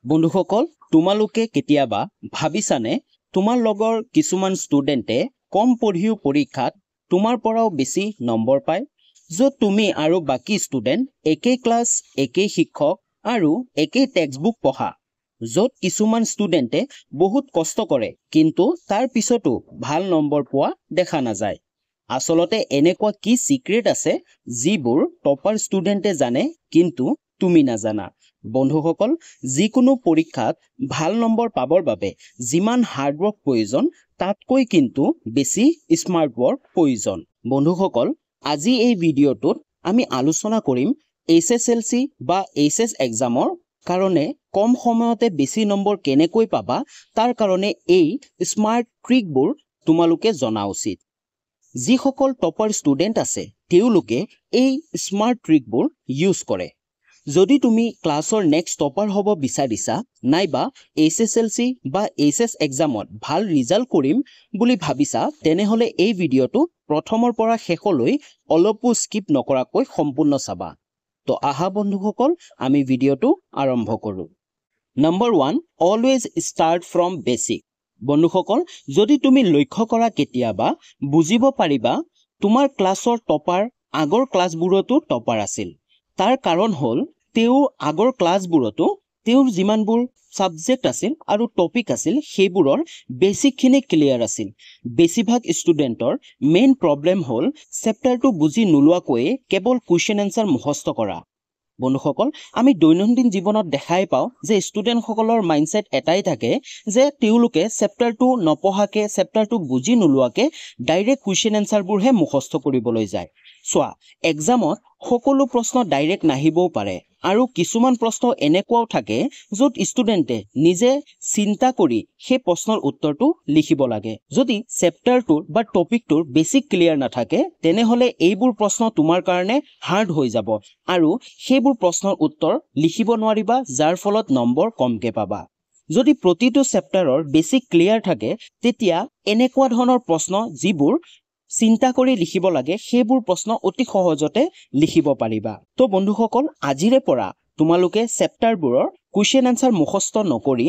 বন্ধুসকল তোমালোকে কেতিয়াবা ভাবিছানে তোমাৰ লগৰ কিছুমান ষ্টুডেণ্টে কম পঢ়িও পৰীক্ষাত তোমাৰ পৰাও বেছি নম্বৰ পায় য'ত তুমি আৰু বাকি ষ্টুডেণ্ট একেই ক্লাছ একেই শিক্ষক আৰু একেই টেক্সটবুক পঢ়া য'ত কিছুমান ষ্টুডেণ্টে বহুত কষ্ট কৰে কিন্তু তাৰ পিছতো ভাল নম্বৰ পোৱা দেখা নাযায় আসলতে এনেকুৱা কি সিক্ৰেট আছে যিবোৰ টপাৰ ষ্টুডেণ্টে জানে কিন্তু তুমি নাজানা বন্ধুসকল যিকোনো পৰীক্ষাত ভাল নম্বৰ পাবৰ বাবে যিমান হাৰ্ড ওয়াৰ্ক প্ৰয়োজন তাতকৈ কিন্তু বেছি স্মাৰ্ট ওয়াৰ্ক প্ৰয়োজন বন্ধুসকল আজি এই ভিডিঅ'টোত আমি আলোচনা কৰিম এছএছএলসি বা এইচএছ এক্সামৰ কাৰণে কম সময়তে বেছি নম্বৰ কেনেকৈ পাবা তাৰ কাৰণে এই স্মাৰ্ট ট্ৰিকবোৰ তোমালোকে জনা উচিত যিসকল টপাৰ ষ্টুডেণ্ট আছে তেওঁলোকে এই স্মাৰ্ট ট্ৰিকবোৰ ইউজ কৰে যদি তুমি ক্লাছৰ নেক্সট টপাৰ হ'ব বিচাৰিছা নাইবা এছএছএলসি বা এইচএছ এক্সামত ভাল ৰিজাল্ট কৰিম বুলি ভাবিছা তেনেহলে এই ভিডিঅ'টো প্ৰথমৰ পৰা শেষলৈ অলপো স্কিপ নকৰাকৈ সম্পূৰ্ণ চাবা তো আহা বন্ধুসকল আমি ভিডিঅ'টো আৰম্ভ কৰোঁ number 1 always start from basic বন্ধুসকল যদি তুমি লক্ষ্য কৰা কেতিয়াবা বুজিব পাৰিবা তোমাৰ ক্লাছৰ টপাৰ আগৰ ক্লাছবোৰতো টপাৰ আছিল তাৰ কাৰণ হ'ল তেওঁ আগৰ ক্লাছবোৰতো তেওঁৰ যিমানবোৰ সাবজেক্ট আছিল আৰু টপিক আছিল সেইবোৰৰ বেসিকখিনি ক্লিয়াৰ আছিল বেছিভাগ ষ্টুডেণ্টৰ মেইন প্ৰবলেম হ'ল চেপ্টাৰটো বুজি নোলোৱাকৈ কেৱল কুৱেশ্যন এনসাৰ মুখস্থ কৰা বন্ধুসকল আমি দৈনন্দিন জীৱনত দেখাই পাওঁ যে ষ্টুডেণ্টসকলৰ মাইণ্ডছেট এটাই থাকে যে তেওঁলোকে চেপ্টাৰটো নপঢ়াকে চেপ্টাৰটো বুজি নোলোৱাকে ডাইৰেক্ট কুৱেশ্যন এনসাৰবোৰহে মুখস্থ কৰিবলৈ যায় চোৱা এক্সামত সকলো প্ৰশ্ন ডাইৰেক্ট নাহিবও পাৰে আৰু কিছুমান প্ৰশ্ন এনেকুৱাও থাকে য'ত ষ্টুডেণ্টে নিজে চিন্তা কৰি সেই প্ৰশ্নৰ উত্তৰটো লিখিব লাগে যদি চেপ্টাৰটোৰ বা টপিকটোৰ বেসিক ক্লিয়াৰ নাথাকে তেনেহলে এইবোৰ প্ৰশ্ন তোমাৰ কাৰণে হাৰ্ড হৈ যাব আৰু সেইবোৰ প্ৰশ্নৰ উত্তৰ লিখিব নোৱাৰিবা যাৰ ফলত নম্বৰ কমকে পাবা যদি প্ৰতিটো চেপ্টাৰৰ বেসিক ক্লিয়াৰ থাকে তেতিয়া এনেকুৱা ধৰণৰ প্ৰশ্ন যিবোৰ চিন্তা কৰি লিখিব লাগে সেইবোৰ প্ৰশ্ন অতি সহজতে লিখিব পাৰিবা তো বন্ধুসকল আজিৰে পৰা তোমালোকে চেপ্টাৰবোৰৰ কুৱেশ্যন আনসাৰ মুখস্থ নকৰি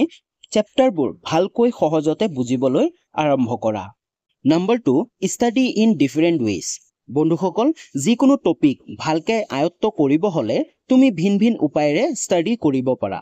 চেপ্টাৰবোৰ ভালকৈ সহজতে বুজিবলৈ আৰম্ভ কৰা number 2 study in different ways বন্ধুসকল যিকোনো টপিক ভালকে আয়ত্ত কৰিব হলে তুমি ভিন ভিন উপায়েৰে ষ্টাডি কৰিব পাৰা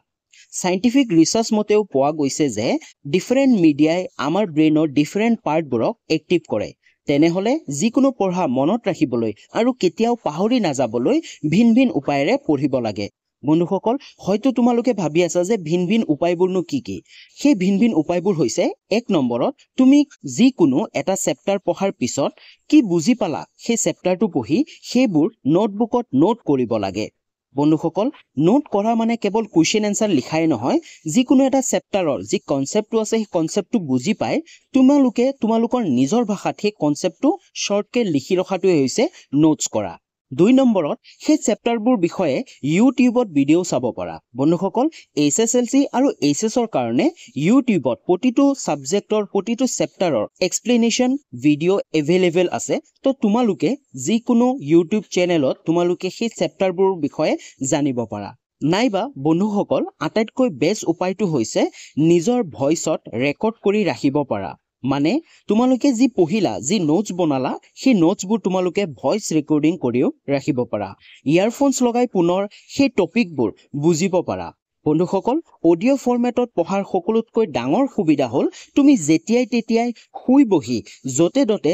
সাইন্টিফিক ৰিসাৰ্চ মতেও পোৱা গৈছে যে ডিফাৰেণ্ট মিডিয়াই আমাৰ ব্ৰেইনৰ ডিফাৰেণ্ট পাৰ্টবোৰক এক্টিভ কৰে তেনেহলে যিকোনো পঢ়া মনত ৰাখিবলৈ আৰু কেতিয়াও পাহৰি নাযাবলৈ ভিন ভিন উপায়েৰে পঢ়িব লাগে বন্ধুসকল হয়তো তোমালোকে ভাবি আছা যে ভিন ভিন উপায়বোৰনো কি সেই ভিন ভিন উপায়বোৰ হৈছে এক নম্বৰত তুমি যিকোনো এটা চেপ্টাৰ পঢ়াৰ পিছত কি বুজি পালা সেই চেপ্টাৰটো পঢ়ি সেইবোৰ নোটবুকত নোট কৰিব লাগে বন্ধুসকল নোট কৰা মানে কেৱল কুৱেশ্যন এনসাৰ লিখাই নহয় যিকোনো এটা চেপ্টাৰৰ যি কনসেপ্টটো আছে সেই কনসেপ্টটো বুজি পাই তোমালোকে তোমালোকৰ নিজৰ ভাষাত সেই কনসেপ্টটো শৰ্টকে লিখি ৰখাটোৱে হৈছে নোটছ কৰা 2 নম্বৰত সেই চেপ্টাৰবোৰ বিষয়ে ইউটিউবত ভিডিঅ' চাব পাৰা বন্ধুসকল এছএছএলসি আৰু এইচএছৰ কাৰণে ইউটিউবত প্ৰতিটো সাবজেক্টৰ প্ৰতিটো চেপ্টাৰৰ এক্সপ্লেনেশ্যন ভিডিঅ' এভেইলেবল আছে তো তোমালোকে যিকোনো ইউটিউব চেনেলত তোমালোকে সেই চেপ্টাৰবোৰৰ বিষয়ে জানিব পাৰা নাইবা বন্ধুসকল আটাইতকৈ বেষ্ট উপায়টো হৈছে নিজৰ ভইচত ৰেকৰ্ড কৰি ৰাখিব পাৰা মানে তোমালোকে যি পঢ়িলা যি নোটছ বনালা সেই নোটছবোৰ তোমালোকে ভইচ ৰেকৰ্ডিং কৰিও ৰাখিব পাৰা ইয়াৰফোনছ লগাই পুনৰ সেই টপিকবোৰ বুজিব পাৰা বন্ধুসকল অডিঅ' ফৰমেটত পঢ়াৰ সকলোতকৈ ডাঙৰ সুবিধা হ'ল তুমি যেতিয়াই তেতিয়াই শুই বহি যতে ততে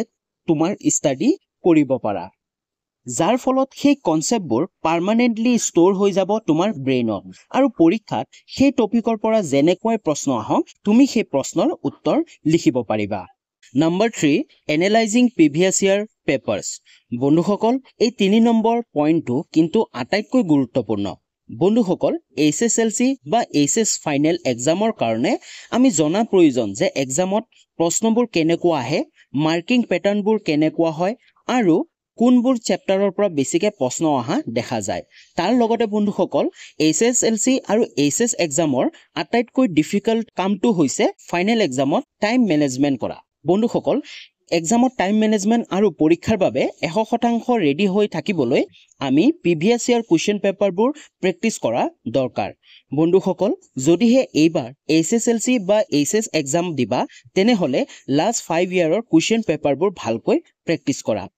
তোমাৰ ষ্টাডি কৰিব পাৰা যাৰ ফলত সেই কনসেপ্টবোৰ পাৰ্মানেন্টলি ষ্ট'ৰ হৈ যাব তোমাৰ ব্ৰেইনত আৰু পৰীক্ষাত সেই টপিকৰ পৰা যেনেকৈ প্ৰশ্ন আহক তুমি সেই প্ৰশ্নৰ উত্তৰ লিখিব পাৰিবা number 3 analysing previous year papers বন্ধুসকল এই 3 নম্বৰ পইণ্টটো কিন্তু আটাইতকৈ গুৰুত্বপূৰ্ণ বন্ধুসকল এইচএছএলসি বা এইচএছ ফাইনেল এক্সামৰ কাৰণে আমি জনা প্ৰয়োজন যে এক্সামত প্ৰশ্নবোৰ কেনেকুৱা আহে মাৰ্কিং প্যাটাৰ্নবোৰ কেনেকুৱা হয় আৰু কোনবোৰ চেপ্টাৰৰ পৰা বেছিকে প্ৰশ্ন অহা দেখা যায় তাৰ লগতে বন্ধুসকল এছএছএলসি আৰু এইচএছ এক্সামৰ আটাইতকৈ ডিফিকাল্ট কামটো হৈছে ফাইনেল এক্সামত টাইম মেনেজমেন্ট কৰা বন্ধুসকল এক্সামৰ টাইম মেনেজমেণ্ট আৰু পৰীক্ষাৰ বাবে 100% ৰেডি হৈ থাকিবলৈ আমি প্ৰিভিয়াছ ইয়াৰ কুৱেশ্যন পেপাৰবোৰ প্ৰেক্টিছ কৰা দৰকাৰ বন্ধুসকল যদিহে এইবাৰ HSLC বা HS এক্সাম দিবা তেনেহলে লাষ্ট 5 ইয়াৰৰ কুৱেশ্যন পেপাৰবোৰ ভালকৈ প্ৰেক্টিছ কৰা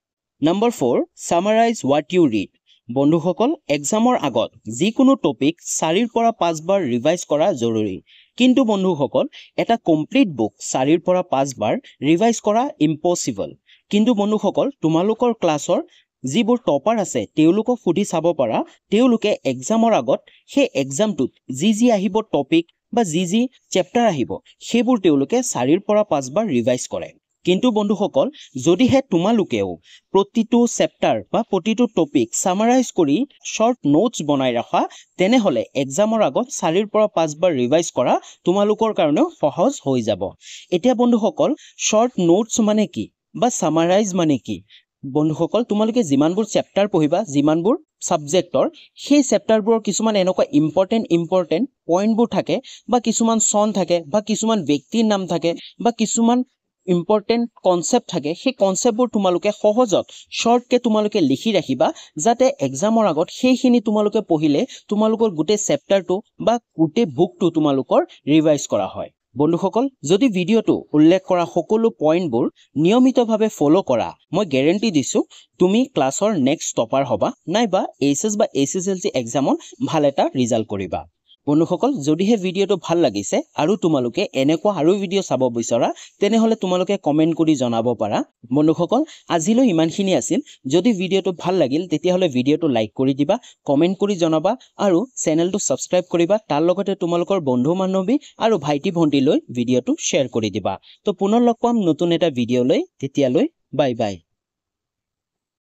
নম্বৰ 4 সামাৰাইজ হোৱাট ইউ ৰিড বন্ধুসকল এক্সামৰ আগত যিকোনো টপিক 4 পৰা 5 বাৰ ৰিভাইজ কৰা জৰুৰী কিন্তু বন্ধুসকল এটা কমপ্লিট বুক 4 পৰা 5 বাৰ ৰিভাইজ কৰা ইম্পসিবল কিন্তু বন্ধুসকল তোমালোকৰ ক্লাছৰ যিবোৰ টপাৰ আছে তেওঁলোকক সুধি চাব পাৰা তেওঁলোকে এক্সামৰ আগত সেই এক্সামটোত যি আহিব টপিক বা যি চেপ্টাৰ আহিব সেইবোৰ তেওঁলোকে 4 পৰা 5 বাৰ ৰিভাইজ কৰে কিন্তু বন্ধুসকল যদিহে তোমালোকেও প্ৰতিটো চেপ্টাৰ বা প্ৰতিটো টপিক সামাৰাইজ কৰি শৰ্ট নোটস বনাই ৰাখা তেনেহলে এক্সামৰ আগত 4 পৰা 5 বাৰ ৰিভাইজ কৰা তোমালোকৰ কাৰণে সহজ হৈ যাব এতিয়া বন্ধুসকল শৰ্ট নোটস মানে কি বা সামাৰাইজ মানে কি বন্ধুসকল তোমালোকে যিমানবোৰ চেপ্টাৰ পঢ়িবা যিমানবোৰ সাবজেক্টৰ সেই চেপ্টাৰবোৰৰ কিছুমান এনেকুৱা ইম্পৰ্টেন্ট পইণ্টবোৰ থাকে বা কিছুমান সন থাকে বা কিছুমান ব্যক্তিৰ নাম থাকে বা কিছুমান ইম্পৰ্টেন্ট কনসেপ্ট থাকে সেই কনসেপ্টবোৰ তোমালোকে সহজত শৰ্টকে তোমালোকে লিখি ৰাখিবা যাতে এক্সামৰ আগত সেইখিনি তোমালোকে পঢ়িলে তোমালোকৰ গোটেই চেপ্টাৰটো বা গোটেই বুকটো তোমালোকৰ ৰিভাইজ কৰা হয় বন্ধুসকল যদি ভিডিওটো উল্লেখ কৰা সকলো পইণ্টবোৰ নিয়মিতভাৱে ফলো কৰা মই গ্যাৰান্টি দিছো তুমি ক্লাছৰ নেক্সট টপাৰ হবা নাইবা HS বা HSLC এক্সামত ভাল এটা ৰিজাল্ট কৰিবা বন্ধুসকল যদিহে ভিডিওটো ভাল লাগিছে আৰু তোমালোকে এনেকুৱা আৰু ভিডিও চাব বিচৰা তেনেহলে তোমালোকে কমেন্ট কৰি জনাব পাৰা বন্ধুসকল আজিলৈ ইমানখিনি আছিল যদি ভিডিওটো ভাল লাগিল তেতিয়াহলে ভিডিওটো লাইক কৰি দিবা কমেন্ট কৰি জনাবা আৰু চেনেলটো সাবস্ক্ৰাইব কৰিবা তাৰ লগতে তোমালোকৰ বন্ধু বান্ধৱী আৰু ভাইটি ভণ্টিলৈ ভিডিওটো শ্বেয়াৰ কৰি দিবা তো পুনৰ লগ পাম নতুন এটা ভিডিওলৈ তেতিয়ালৈ বাই বাই